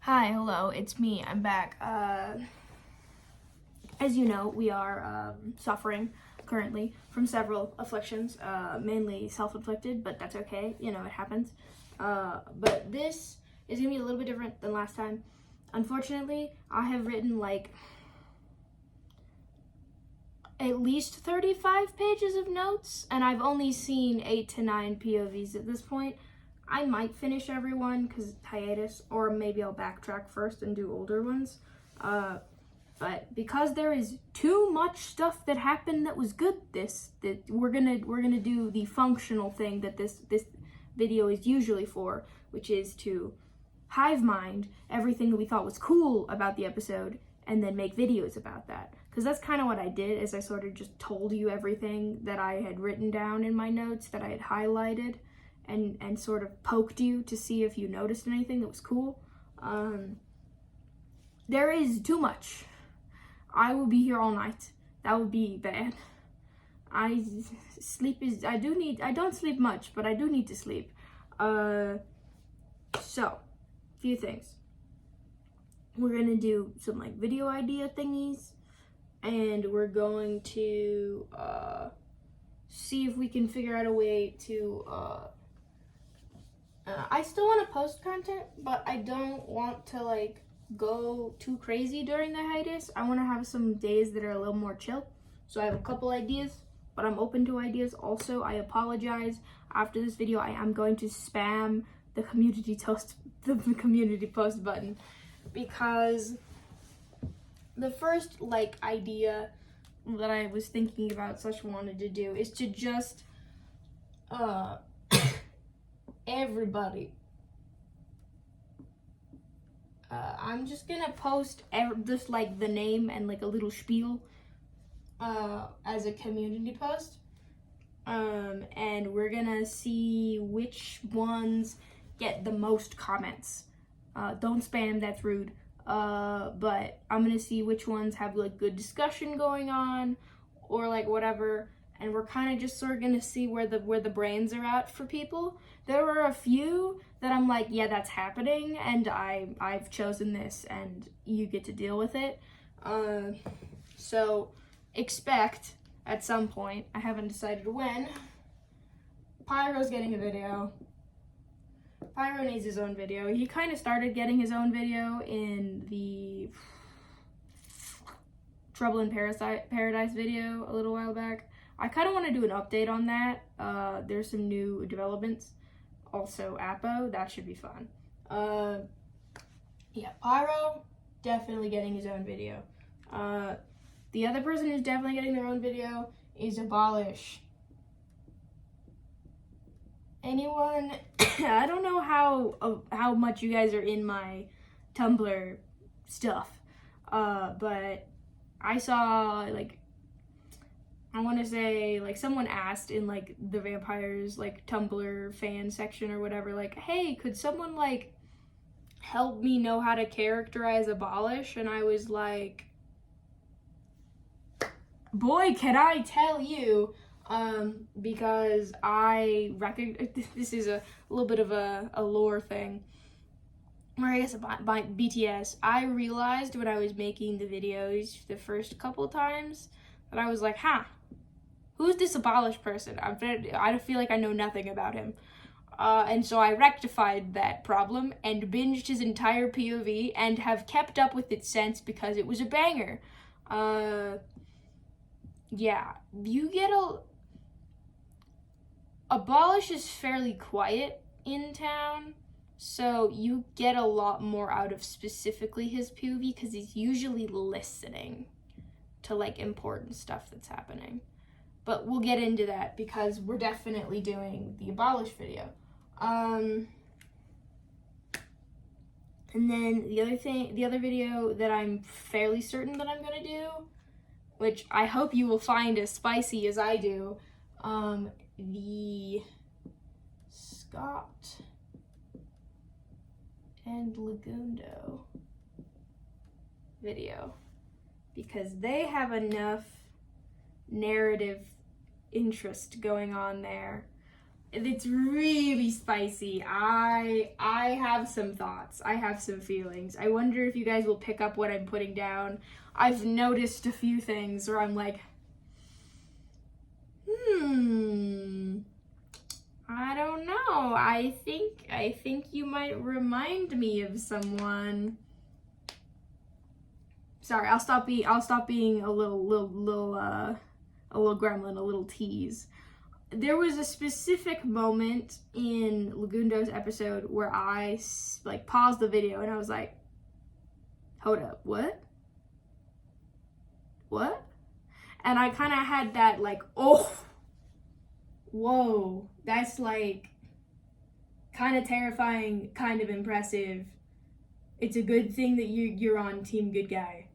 Hi, hello, it's me. I'm back. As you know, we are suffering currently from several afflictions, mainly self-inflicted, but that's okay. You know, it happens. But this is going to be a little bit different than last time. Unfortunately, I have written like at least 35 pages of notes, and I've only seen 8 to 9 POVs at this point. I might finish everyone because it's hiatus, or maybe I'll backtrack first and do older ones. But because there is too much stuff that happened that was good, that we're gonna do the functional thing that this video is usually for, which is to hive mind everything that we thought was cool about the episode and then make videos about that. Because that's kind of what I did, is I sort of just told you everything that I had written down in my notes that I had highlighted. And sort of poked you to see if you noticed anything that was cool. There is too much. I will be here all night. That would be bad. I don't sleep much, but I do need to sleep. So, few things. We're gonna do some like video idea thingies, and we're going to see if we can figure out a way to I still want to post content, but I don't want to like go too crazy during the hiatus. I want to have some days that are a little more chill. So I have a couple ideas, but I'm open to ideas. Also, I apologize. After this video, I am going to spam the community post button, because the first like idea that I was thinking about / wanted to do is to just everybody. I'm just gonna post just like the name and like a little spiel as a community post, and we're gonna see which ones get the most comments. Don't spam, that's rude. But I'm gonna see which ones have like good discussion going on or like whatever. And we're kind of just sort of gonna see where the brains are at for people. There were a few that I'm like, yeah, that's happening, and I've chosen this, and you get to deal with it. So expect at some point, I haven't decided when, Pyro's getting a video. Pyro needs his own video. He kind of started getting his own video in the Trouble in Paradise video a little while back. I kind of want to do an update on that. There's some new developments. Also, Apo, that should be fun. Yeah, Pyro, definitely getting his own video. The other person who's definitely getting their own video is Abolish. Anyone? I don't know how much you guys are in my Tumblr stuff, but I saw like, I want to say like someone asked in like the vampires like Tumblr fan section or whatever, like, hey, could someone like help me know how to characterize Abolish? And I was like, boy, can I tell you, because I recognize, this is a little bit of a lore thing, or I guess by BTS, I realized when I was making the videos the first couple times that I was like, who's this Abolish person? I feel like I know nothing about him. And so I rectified that problem and binged his entire POV and have kept up with it since because it was a banger. Yeah, you get Abolish is fairly quiet in town, so you get a lot more out of specifically his POV because he's usually listening to like important stuff that's happening. But we'll get into that because we're definitely doing the Abolish video. And then the other video that I'm fairly certain that I'm gonna do, which I hope you will find as spicy as I do, the Scott and Lagundo video, because they have enough narrative interest going on there It's really spicy. I have some thoughts. I have some feelings. I wonder if you guys will pick up what I'm putting down. I've noticed a few things where I'm like, I don't know. I think you might remind me of someone. Sorry, I'll stop being a little gremlin, a little tease. There was a specific moment in Lagundo's episode where I like paused the video and I was like, hold up, what? And I kind of had that like, oh, whoa, that's like kind of terrifying, kind of impressive. It's a good thing that you're on team good guy.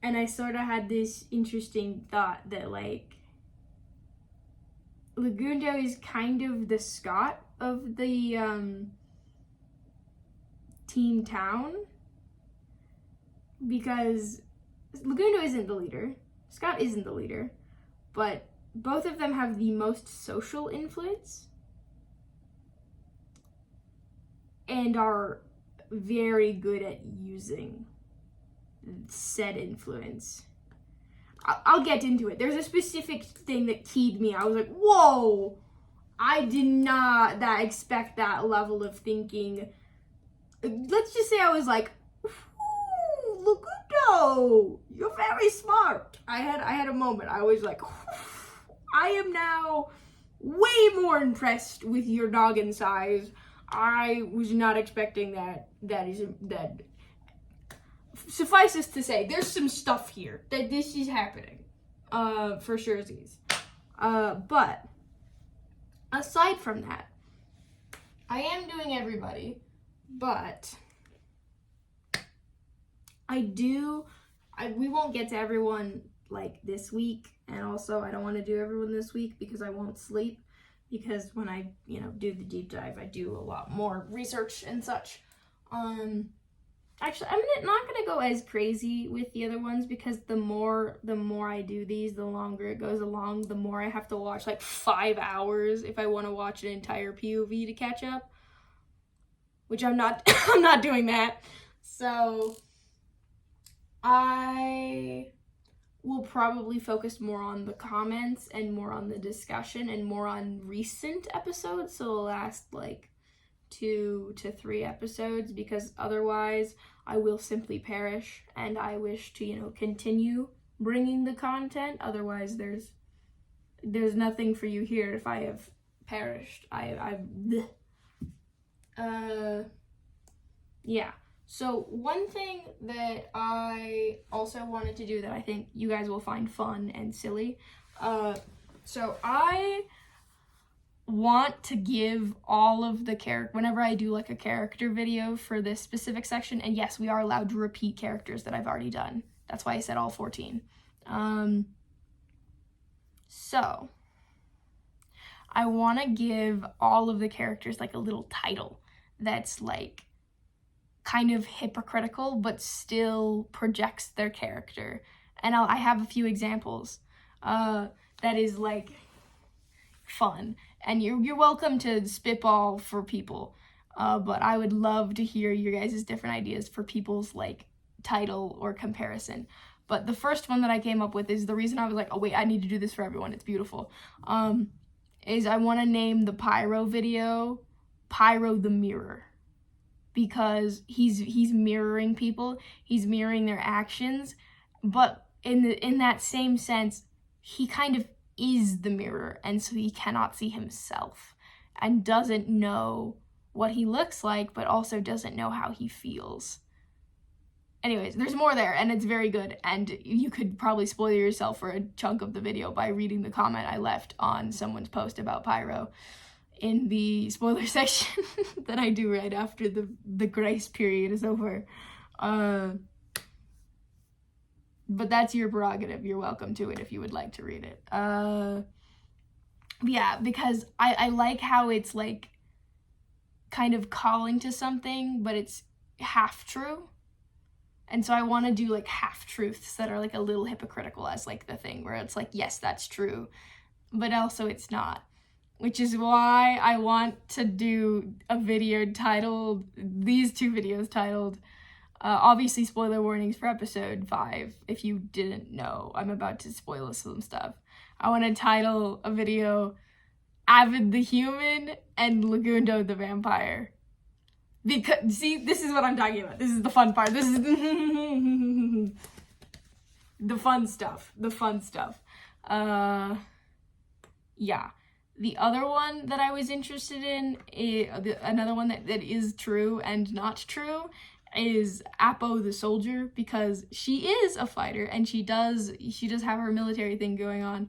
And I sort of had this interesting thought that like Lagundo is kind of the Scott of the team town, because Lagundo isn't the leader, Scott isn't the leader, but both of them have the most social influence and are very good at using said influence. I'll get into it. There's a specific thing that keyed me. I was like, whoa, I did not expect that level of thinking. Let's just say I was like, Lagundo, you're very smart. I had a moment. I was like, I am now way more impressed with your noggin size. I was not expecting that. That suffices to say, there's some stuff here that this is happening, for surezies. But aside from that, I am doing everybody, but we won't get to everyone like this week, and also I don't want to do everyone this week because I won't sleep, because when I, do the deep dive, I do a lot more research and such. Actually, I'm not gonna go as crazy with the other ones, because the more I do these, the longer it goes along, the more I have to watch, like 5 hours if I want to watch an entire POV to catch up, which I'm not I'm not doing that. So I will probably focus more on the comments and more on the discussion and more on recent episodes, so the last like 2 to 3 episodes, because otherwise I will simply perish, and I wish to continue bringing the content. Otherwise there's nothing for you here if I have perished. Yeah. So one thing that I also wanted to do that I think you guys will find fun and silly, so I want to give all of the whenever I do like a character video for this specific section, and yes, we are allowed to repeat characters that I've already done. That's why I said all 14. So I want to give all of the characters like a little title that's like kind of hypocritical but still projects their character. And I have a few examples that is like fun, and you're welcome to spitball for people, but I would love to hear your guys' different ideas for people's like title or comparison. But the first one that I came up with is the reason I was like, oh wait, I need to do this for everyone, it's beautiful, is I want to name the Pyro video Pyro the Mirror, because he's mirroring people, he's mirroring their actions, but in that same sense, he kind of is the mirror, and so he cannot see himself and doesn't know what he looks like, but also doesn't know how he feels. Anyways, there's more there, and it's very good, and you could probably spoil yourself for a chunk of the video by reading the comment I left on someone's post about Pyro in the spoiler section that I do right after the grace period is over. But that's your prerogative. You're welcome to it if you would like to read it. Yeah, because I like how it's like kind of calling to something, but it's half true. And so I want to do like half truths that are like a little hypocritical as like the thing where it's like, yes, that's true, but also it's not. which is why I want to do a video titled, these two videos titled, obviously spoiler warnings for episode 5. If you didn't know, I'm about to spoil some stuff. I want to title a video Avid the Human and Lagundo the Vampire. Because, see, this is what I'm talking about. This is the fun part. This is the fun stuff. The fun stuff. Yeah. The other one that I was interested in, another one that is true and not true, is Apo the soldier, because she is a fighter and she does have her military thing going on,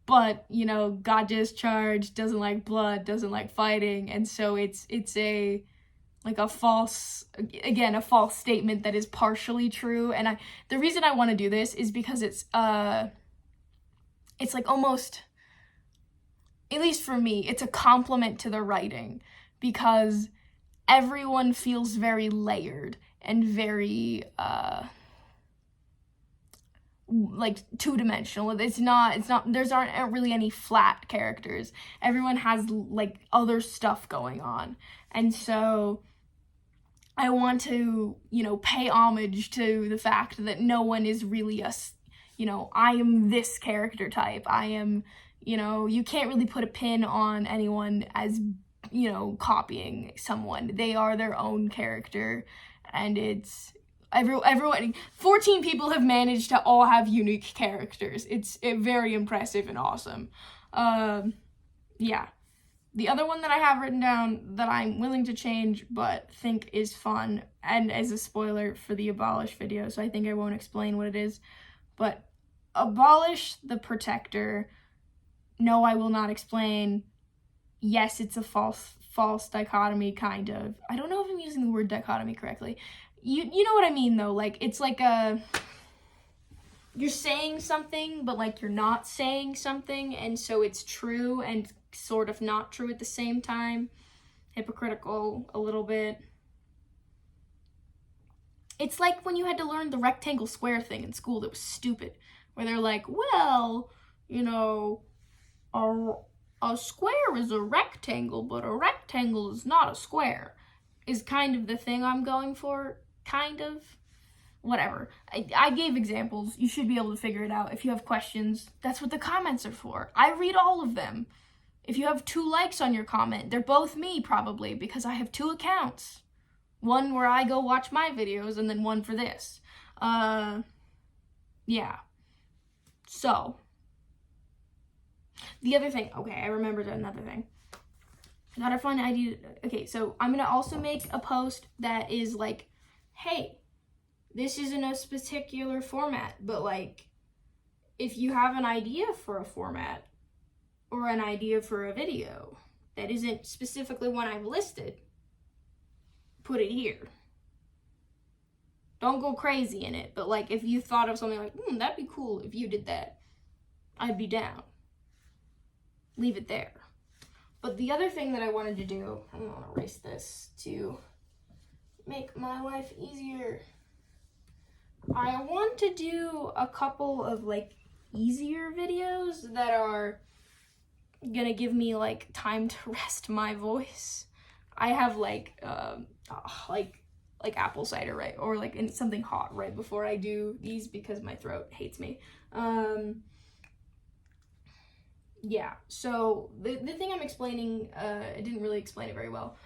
but you know, got discharged, doesn't like blood, doesn't like fighting, and so it's a false statement that is partially true. And the reason I want to do this is because it's like almost, at least for me, it's a compliment to the writing, because everyone feels very layered and very like two-dimensional. It's not there aren't really any flat characters. Everyone has like other stuff going on, and so I want to, you know, pay homage to the fact that no one is really I am this character type. I am, you know, you can't really put a pin on anyone as, you know, copying someone. They are their own character, and it's everyone. 14 people have managed to all have unique characters. It's very impressive and awesome. Yeah. The other one that I have written down that I'm willing to change but think is fun, and as a spoiler for the Abolish video, so I think I won't explain what it is, but Abolish the Protector. No, I will not explain. Yes, it's a false dichotomy, kind of. I don't know if I'm using the word dichotomy correctly. You know what I mean, though. Like, it's like you're saying something, but like you're not saying something, and so it's true and sort of not true at the same time. Hypocritical a little bit. It's like when you had to learn the rectangle square thing in school that was stupid, where they're like, well, you know, a square is a rectangle, but a rectangle is not a square, is kind of the thing I'm going for, kind of. Whatever. I gave examples. You should be able to figure it out. If you have questions, that's what the comments are for. I read all of them. If you have 2 likes on your comment, they're both me, probably, because I have 2 accounts. One where I go watch my videos, and then one for this. Yeah. So, the other thing, okay, I remembered another thing. I got a fun idea. Okay, so I'm gonna also make a post that is like, hey, this isn't a particular format, but like, if you have an idea for a format or an idea for a video that isn't specifically one I've listed, put it here. Don't go crazy in it, but like, if you thought of something like, that'd be cool if you did that, I'd be down. Leave it there. But the other thing that I wanted to do, I'm gonna erase this to make my life easier. I want to do a couple of like easier videos that are gonna give me like time to rest my voice. I have like apple cider, right? Or like something hot right before I do these because my throat hates me. Yeah, so the thing I'm explaining, I didn't really explain it very well.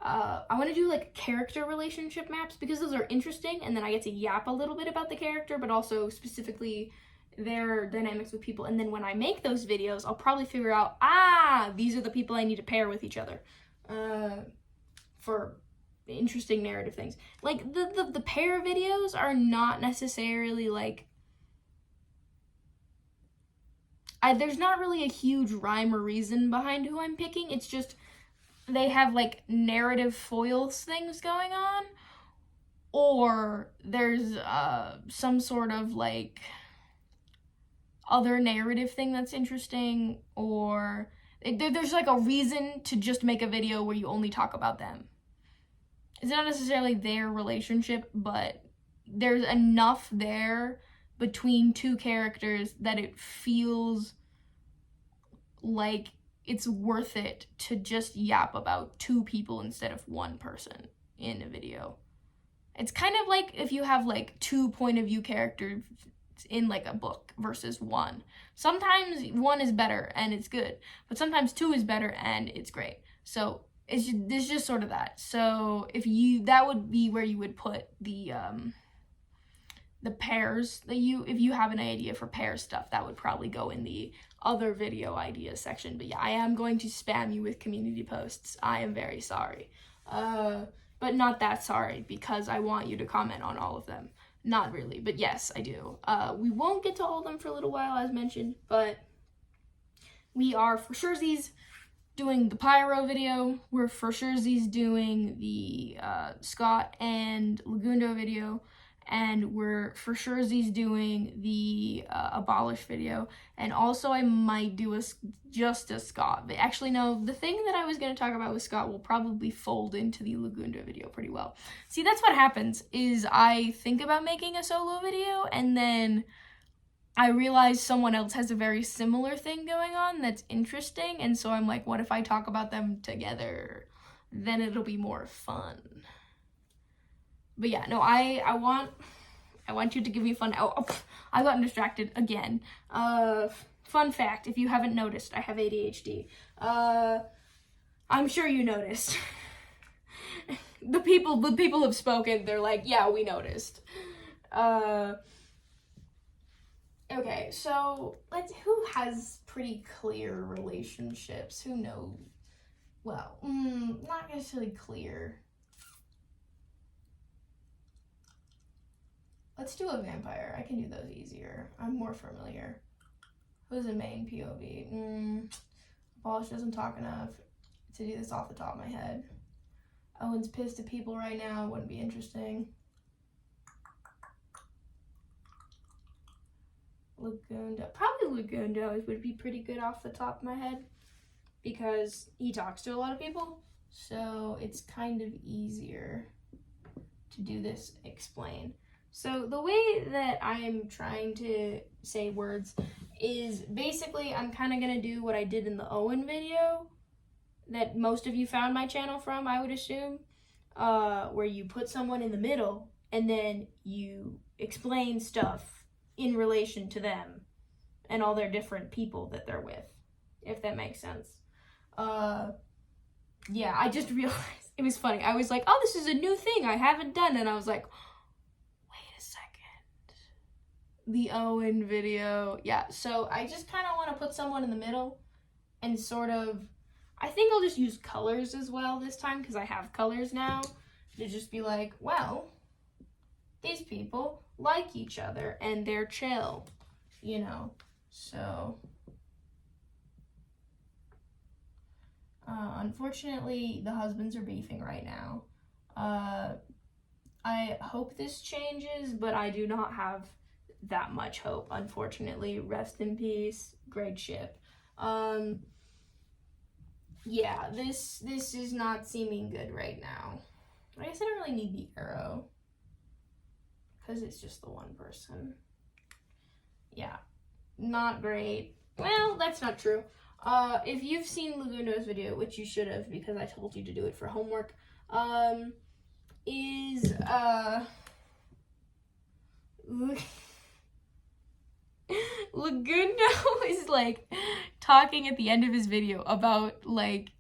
I want to do like character relationship maps because those are interesting, and then I get to yap a little bit about the character, but also specifically their dynamics with people. And then when I make those videos, I'll probably figure out, these are the people I need to pair with each other for interesting narrative things. Like the pair videos are not necessarily like, there's not really a huge rhyme or reason behind who I'm picking. It's just they have like narrative foils things going on, or there's some sort of like other narrative thing that's interesting, or there's like a reason to just make a video where you only talk about them. It's not necessarily their relationship, but there's enough there between 2 characters that it feels like it's worth it to just yap about 2 people instead of 1 person in a video. It's kind of like if you have like 2 point of view characters in like a book versus 1. Sometimes 1 is better and it's good, but sometimes 2 is better and it's great. So it's just sort of that. So that would be where you would put the pairs that if you have an idea for pair stuff, that would probably go in the other video ideas section. But yeah, I am going to spam you with community posts. I am very sorry. But not that sorry, because I want you to comment on all of them. Not really, but yes, I do. We won't get to all of them for a little while, as mentioned, but we are for surezies doing the Pyro video. We're for surezies doing the Scott and Lagundo video. And we're for surezies doing the Abolish video. And also I might do just a Scott. But actually, no, the thing that I was going to talk about with Scott will probably fold into the Lagundo video pretty well. See, that's what happens, is I think about making a solo video, and then I realize someone else has a very similar thing going on that's interesting. And so I'm like, what if I talk about them together? Then it'll be more fun. But yeah, no, I want you to give me fun. I got distracted again. Fun fact, if you haven't noticed, I have ADHD. I'm sure you noticed. the people have spoken. They're like, yeah, we noticed. Okay, so who has pretty clear relationships? Who knows? Well, not necessarily clear. Let's do a vampire. I can do those easier. I'm more familiar. Who's the main POV? Abolish doesn't talk enough to do this off the top of my head. Owen's pissed at people right now. Wouldn't be interesting. Lagundo. Probably Lagundo would be pretty good off the top of my head, because he talks to a lot of people. So it's kind of easier to do this explain. So the way that I'm trying to say words is basically I'm kind of going to do what I did in the Owen video that most of you found my channel from, I would assume, where you put someone in the middle and then you explain stuff in relation to them and all their different people that they're with, if that makes sense. Yeah, I just realized, it was funny. I was like, oh, this is a new thing I haven't done. And I was like, the Owen video. Yeah, so I just kind of want to put someone in the middle and sort of, I think I'll just use colors as well this time, because I have colors now, to just be like, well, these people like each other and they're chill, you know. So unfortunately the husbands are beefing right now. I hope this changes, but I do not have that much hope, unfortunately. Rest in peace. Great ship. Yeah, this is not seeming good right now. I guess I don't really need the arrow, because it's just the one person. Yeah, not great. Well, that's not true. If you've seen Lagundo's video, which you should have, because I told you to do it for homework, Lagundo is like talking at the end of his video about like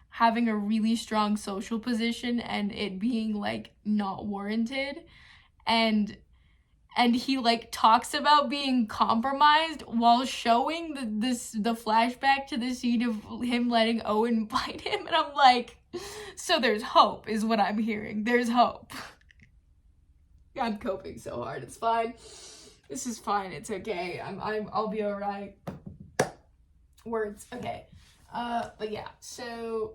having a really strong social position and it being like not warranted, and he like talks about being compromised while showing the flashback to the scene of him letting Owen bite him, and I'm like, so there's hope is what I'm hearing. There's hope. I'm coping so hard. It's fine. This is fine. It's okay. I'll be all right. Words. Okay. But yeah. So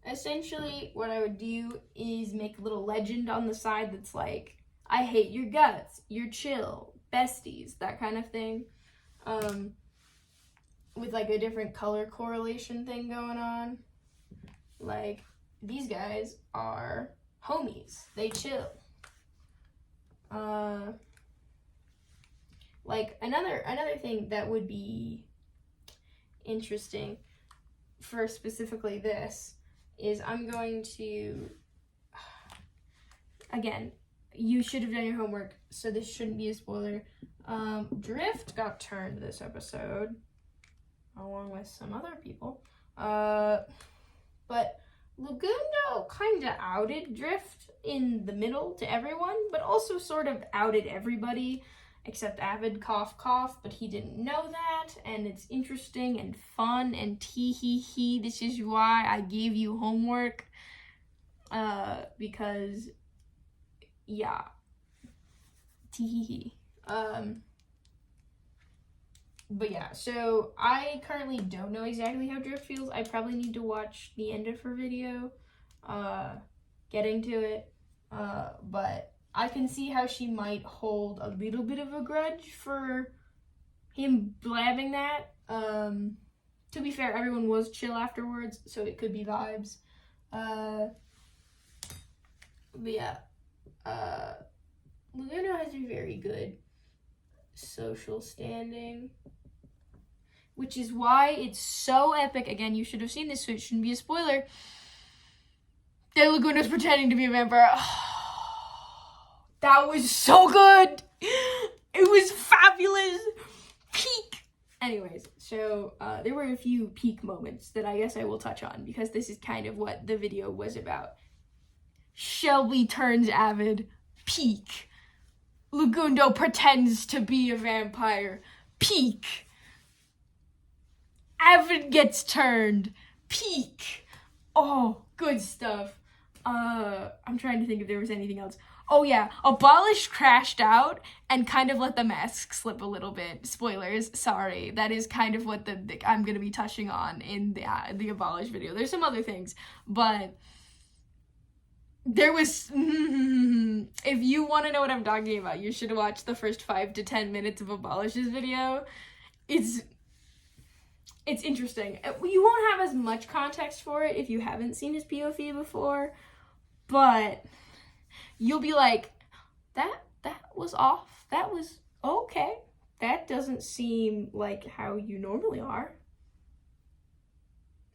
essentially, what I would do is make a little legend on the side that's like, I hate your guts. You're chill. Besties. That kind of thing. With like a different color correlation thing going on. Like, these guys are homies. They chill. Like another thing that would be interesting for specifically this is I'm going to, again, you should have done your homework, so this shouldn't be a spoiler. Drift got turned this episode, along with some other people. But Lagundo kind of outed Drift in the middle to everyone, but also sort of outed everybody except Avid cough cough, but he didn't know that, and it's interesting and fun and tee hee hee. This is why I gave you homework, because, yeah, tee hee hee. But yeah, so I currently don't know exactly how Drift feels. I probably need to watch the end of her video, getting to it, but I can see how she might hold a little bit of a grudge for him blabbing that. To be fair, everyone was chill afterwards, so it could be vibes. But yeah, Laguna has a very good social standing, which is why it's so epic. Again, you should have seen this, so it shouldn't be a spoiler. That Laguna's pretending to be a vampire. That was so good. It was fabulous. Peak. Anyways, so there were a few peak moments that I guess I will touch on, because this is kind of what the video was about. Shelby turns Avid. Peak. Lagundo pretends to be a vampire. Peak. Avid gets turned. Peak. Oh, good stuff. I'm trying to think if there was anything else. Oh yeah, Abolish crashed out and kind of let the mask slip a little bit. Spoilers, sorry. That is kind of what I'm gonna be touching on in the Abolish video. There's some other things, but there was, if you want to know what I'm talking about, you should watch the first 5 to 10 minutes of Abolish's video. It's interesting. You won't have as much context for it if you haven't seen his POV before, but you'll be like, that was off. That was okay. That doesn't seem like how you normally are.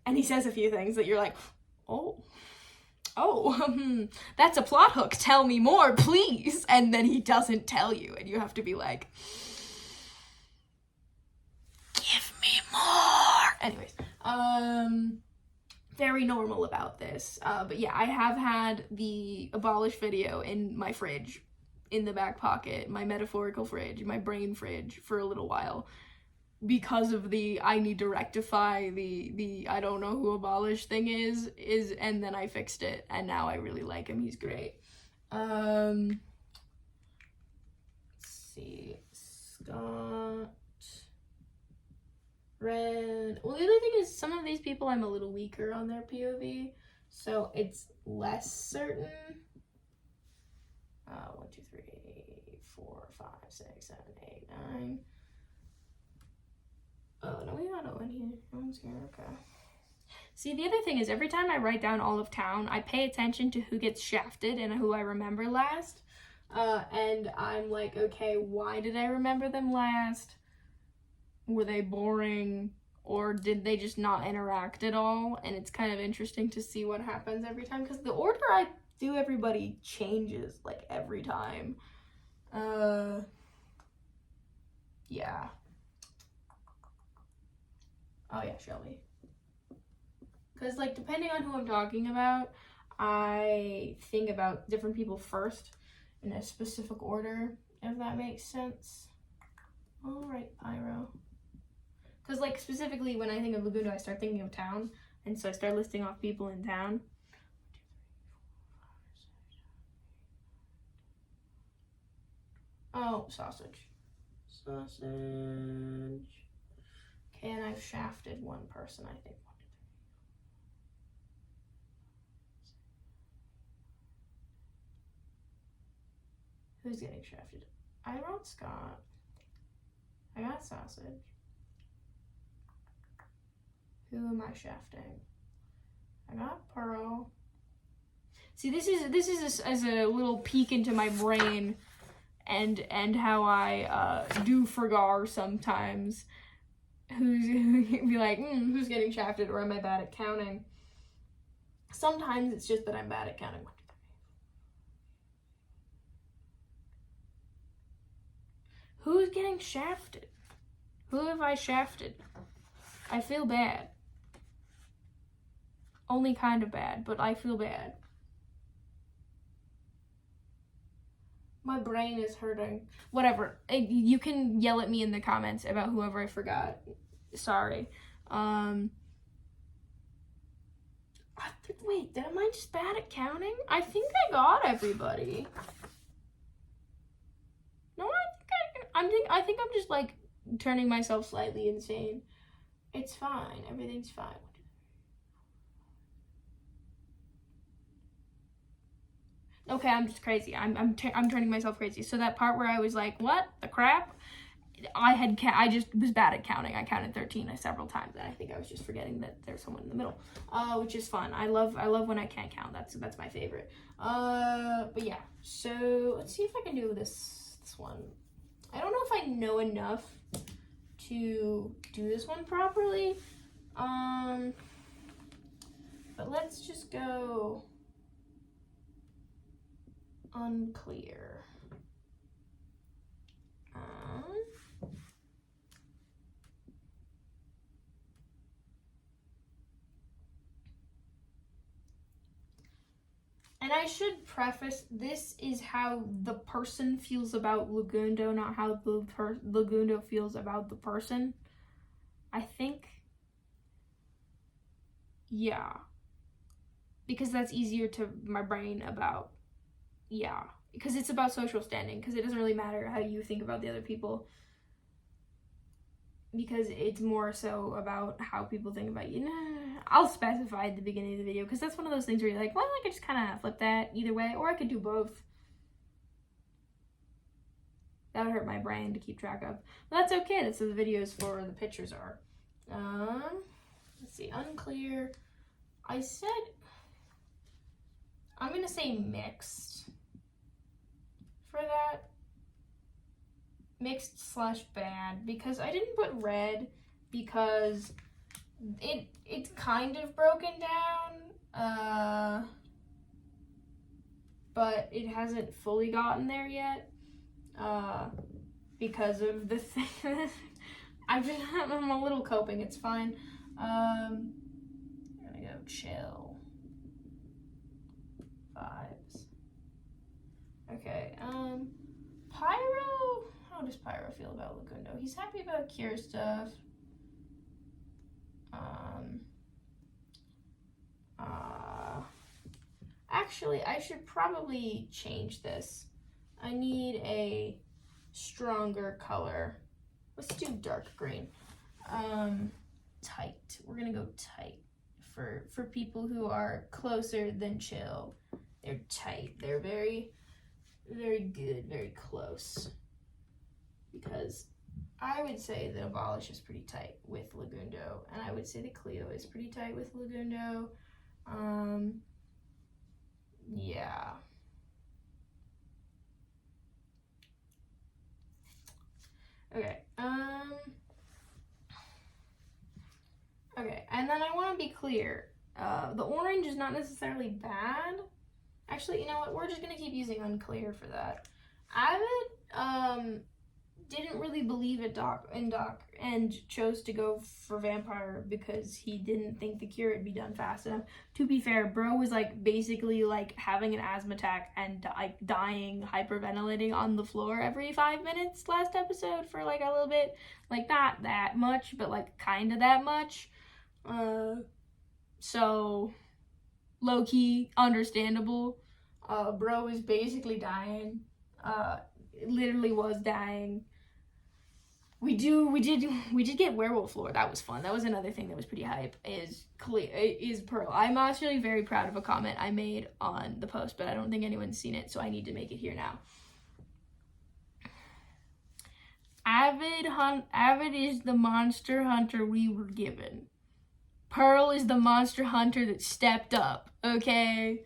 And he says a few things that you're like, oh, that's a plot hook. Tell me more, please. And then he doesn't tell you, and you have to be like, give me more. Anyways, very normal about this. But yeah, I have had the Abolish video in my fridge, in the back pocket, my metaphorical fridge, my brain fridge, for a little while, because of the I need to rectify the I don't know who Abolish thing is, and then I fixed it, and now I really like him. He's great. Let's see, Scott, Red. Well, the other thing is, some of these people I'm a little weaker on their POV, so it's less certain. 1, 2, 3, 4, 5, 6, 7, 8, 9. Oh, no, we got Owen here. Owen's here, okay. See, the other thing is, every time I write down all of town, I pay attention to who gets shafted and who I remember last. And I'm like, okay, why did I remember them last? Were they boring? Or did they just not interact at all? And it's kind of interesting to see what happens every time, because the order I do everybody changes, like, every time. Yeah. Oh yeah, Shelby. Because, like, depending on who I'm talking about, I think about different people first in a specific order, if that makes sense. Alright, Pyro. Because, like, specifically when I think of Laguna, I start thinking of town, and so I start listing off people in town. Oh, sausage. Sausage. Okay, and I've shafted one person, I think. 1, 2, 3. Who's getting shafted? I wrote Scott. I got sausage. Who am I shafting? I got Pearl. See, this is as a little peek into my brain and how I do forgar sometimes. be like, who's getting shafted, or am I bad at counting? Sometimes it's just that I'm bad at counting. 1, 2, 3. Who's getting shafted? Who have I shafted? I feel bad. Only kind of bad, but I feel bad. My brain is hurting. Whatever. You can yell at me in the comments about whoever I forgot. Sorry. Wait, am I just bad at counting? I think I got everybody. No, I think I'm just like turning myself slightly insane. It's fine. Everything's fine. Okay, I'm just crazy. I'm turning myself crazy. So that part where I was like, what the crap? I just was bad at counting. I counted 13 several times, and I think I was just forgetting that there's someone in the middle, which is fun. I love when I can't count. That's my favorite. But yeah. So let's see if I can do this one. I don't know if I know enough to do this one properly. But let's just go unclear. And I should preface, this is how the person feels about Lagundo, not how Lagundo feels about the person. I think. Yeah. Because that's easier to my brain about. Yeah. Because it's about social standing. Because it doesn't really matter how you think about the other people. Because it's more so about how people think about you. I'll specify at the beginning of the video, because that's one of those things where you're like, well, I could just kind of flip that either way, or I could do both. That would hurt my brain to keep track of. But that's okay. That's what the videos for the pictures are. Let's see. Unclear. I said, I'm going to say mixed for that. Mixed / bad, because I didn't put red because it's kind of broken down, but it hasn't fully gotten there yet, because of the thing. I'm a little coping, it's fine. I'm gonna go chill vibes. Okay, Pyro. How does Pyro feel about Lagundo? He's happy about cure stuff. Actually, I should probably change this. I need a stronger color. Let's do dark green. Tight. We're gonna go tight for people who are closer than chill. They're tight. They're very, very good, very close. Because I would say that Abolish is pretty tight with Lagundo, and I would say that Cleo is pretty tight with Lagundo. Yeah. Okay. Okay, and then I want to be clear. The orange is not necessarily bad. Actually, you know what? We're just gonna keep using unclear for that. Avid, didn't really believe in Doc and chose to go for vampire because he didn't think the cure would be done fast enough. To be fair, bro was like basically like having an asthma attack and like dying, hyperventilating on the floor every 5 minutes last episode for like a little bit. Like not that much, but like kind of that much. So low-key understandable. Bro is basically dying. Literally was dying. We did get werewolf lore. That was fun. That was another thing that was pretty hype. Is Pearl. I'm actually very proud of a comment I made on the post, but I don't think anyone's seen it, so I need to make it here now. Avid is the monster hunter we were given. Pearl is the monster hunter that stepped up. Okay,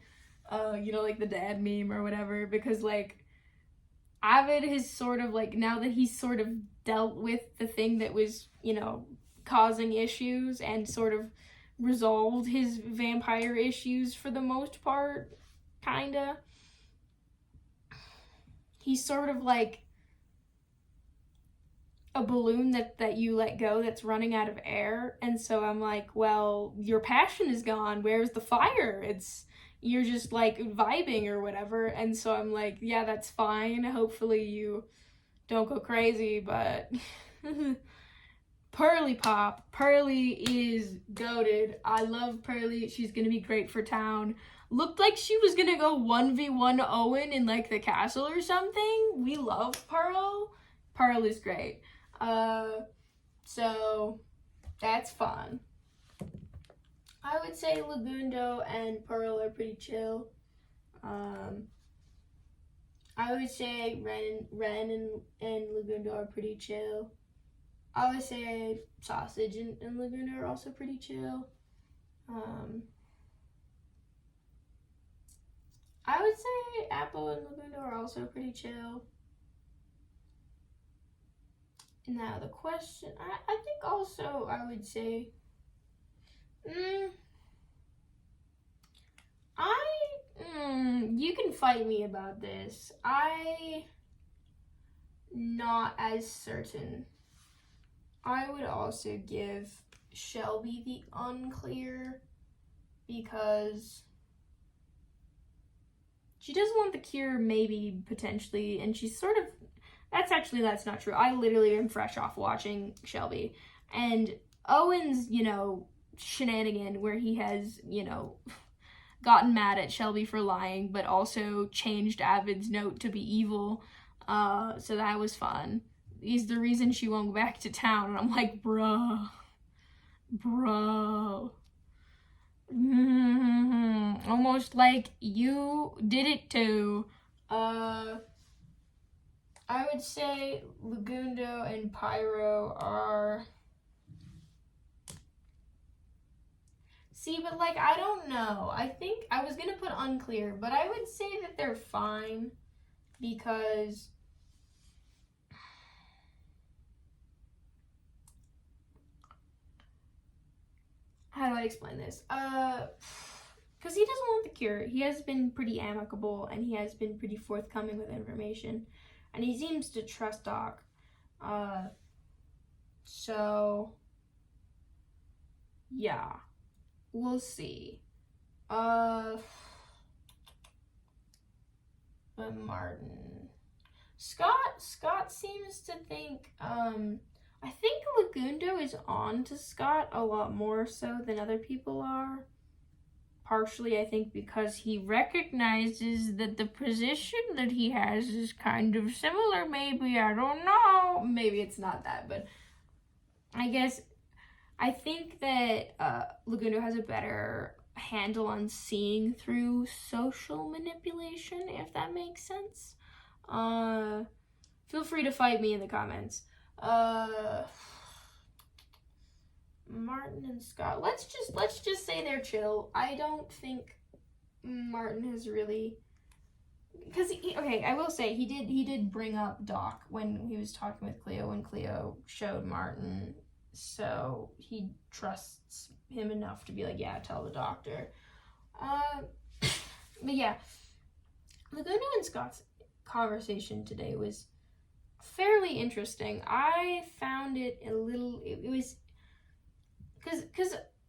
you know, like the dad meme or whatever, because like Avid has sort of like, now that he's sort of dealt with the thing that was, you know, causing issues and sort of resolved his vampire issues for the most part, kinda. He's sort of like a balloon that you let go that's running out of air, and so I'm like, well, your passion is gone, where's the fire? You're just like vibing or whatever. And so I'm like, yeah, that's fine, hopefully you don't go crazy. But Pearly is goated. I love Pearly. She's gonna be great for town. Looked like she was gonna go 1v1 Owen in like the castle or something. We love Pearl. Pearl is great. So that's fun. I would say Lagundo and Pearl are pretty chill. I would say Ren and Lagundo are pretty chill. I would say Sausage and Lagundo are also pretty chill. I would say Apple and Lagundo are also pretty chill. Now the question, I think also I would say, you can fight me about this. I not as certain. I would also give Shelby the unclear because she doesn't want the cure, maybe, potentially, and she's sort of, that's not true. I literally am fresh off watching Shelby. And Owen's, shenanigan where he has, gotten mad at Shelby for lying, but also changed Avid's note to be evil. So that was fun. He's the reason she won't go back to town. And I'm like, bro. Almost like you did it too. I would say Lagundo and Pyro are... See, but like, I don't know. I think I was gonna put unclear, but I would say that they're fine because how do I explain this? Because he doesn't want the cure. He has been pretty amicable and he has been pretty forthcoming with information, and he seems to trust Doc. So yeah. We'll see. But Martin. Scott seems to think, I think Lagundo is on to Scott a lot more so than other people are. Partially, I think, because he recognizes that the position that he has is kind of similar, maybe. I don't know. Maybe it's not that, but I think that Lagundo has a better handle on seeing through social manipulation, if that makes sense. Feel free to fight me in the comments. Martin and Scott. Let's just say they're chill. I don't think Martin has really, because I will say he did bring up Doc when he was talking with Cleo, when Cleo showed Martin. So he trusts him enough to be like, yeah, tell the doctor. But yeah, Lagundo and Scott's conversation today was fairly interesting. I found it a little, it was, because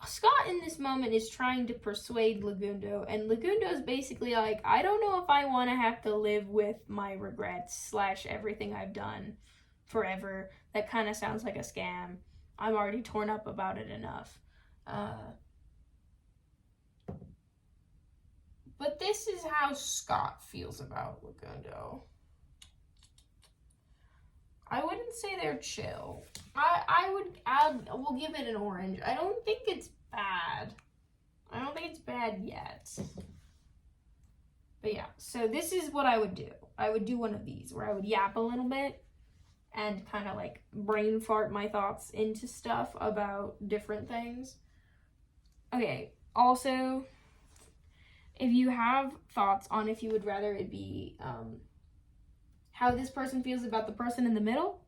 Scott in this moment is trying to persuade Lagundo, and Lagundo's basically like, I don't know if I want to have to live with my regrets / everything I've done forever. That kind of sounds like a scam. I'm already torn up about it enough. But this is how Scott feels about Lagundo. I wouldn't say they're chill. We'll give it an orange. I don't think it's bad. I don't think it's bad yet. But yeah, so this is what I would do. I would do one of these where I would yap a little bit and kind of like brain fart my thoughts into stuff about different things. Okay, also, if you have thoughts on if you would rather it be how this person feels about the person in the middle,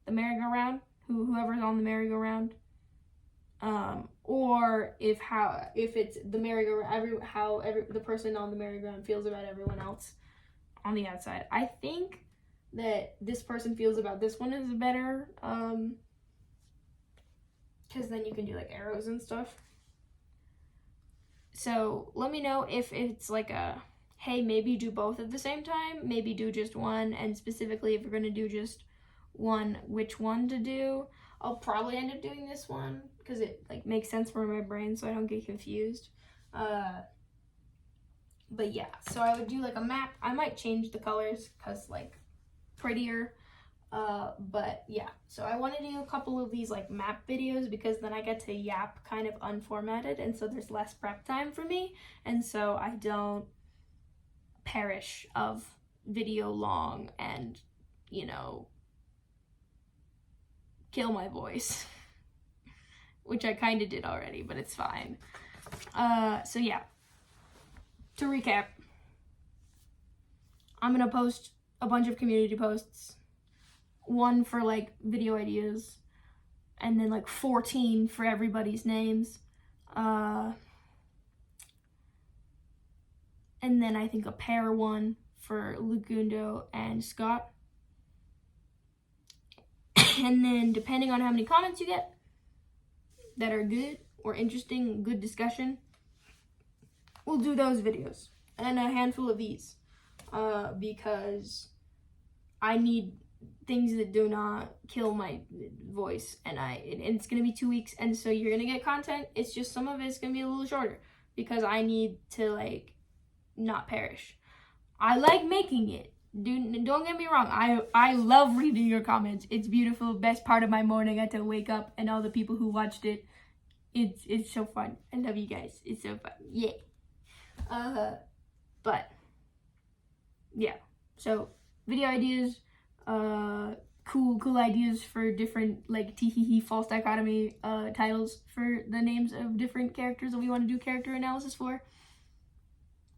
the merry-go-round, whoever's on the merry-go-round, or if it's the merry-go-round, the person on the merry-go-round feels about everyone else on the outside. I think that this person feels about this one is better, because then you can do like arrows and stuff. So let me know if it's like a, hey, maybe do both at the same time, maybe do just one, and specifically if you're gonna do just one, which one to do. I'll probably end up doing this one because it like makes sense for my brain, so I don't get confused. But yeah, so I would do like a map. I might change the colors because like prettier. But yeah, so I want to do a couple of these like map videos because then I get to yap kind of unformatted, and so there's less prep time for me, and so I don't perish of video long and, you know, kill my voice, which I kind of did already, but it's fine. So yeah, to recap, I'm gonna post a bunch of community posts, one for like video ideas, and then like 14 for everybody's names, and then I think a pair one for Lucundo and Scott. And then depending on how many comments you get that are good or interesting, good discussion, we'll do those videos and a handful of these, because I need things that do not kill my voice, and it's gonna be 2 weeks, and so you're gonna get content. It's just some of it's gonna be a little shorter because I need to like not perish. I like making it. Don't get me wrong. I love reading your comments. It's beautiful. Best part of my morning. I get to wake up and all the people who watched it. It's so fun. I love you guys. It's so fun. Yeah. But yeah. So video ideas, cool ideas for different like teehee false dichotomy titles for the names of different characters that we want to do character analysis for.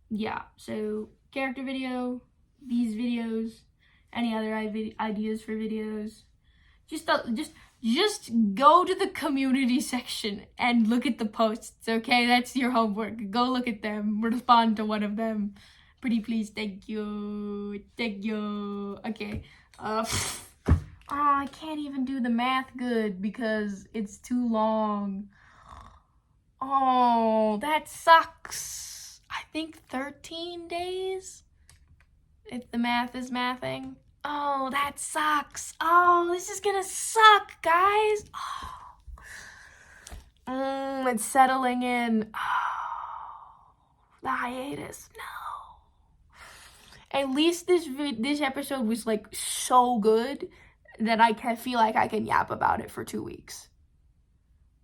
Yeah. So character video, these videos, any other ideas for videos, just go to the community section and look at the posts, okay? That's your homework. Go look at them, respond to one of them. Pretty please, thank you. Okay, I can't even do the math good because it's too long. Oh, that sucks. I think 13 days? If the math is mathing. Oh, that sucks. Oh, this is gonna suck, guys. Oh, it's settling in. Oh, the hiatus. No. At least this episode was like so good that I can feel like I can yap about it for 2 weeks.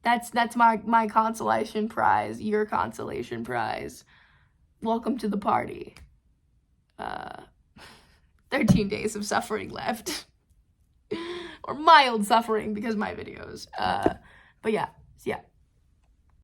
That's my consolation prize. Your consolation prize. Welcome to the party. 13 days of suffering left. Or mild suffering because of my videos. But yeah.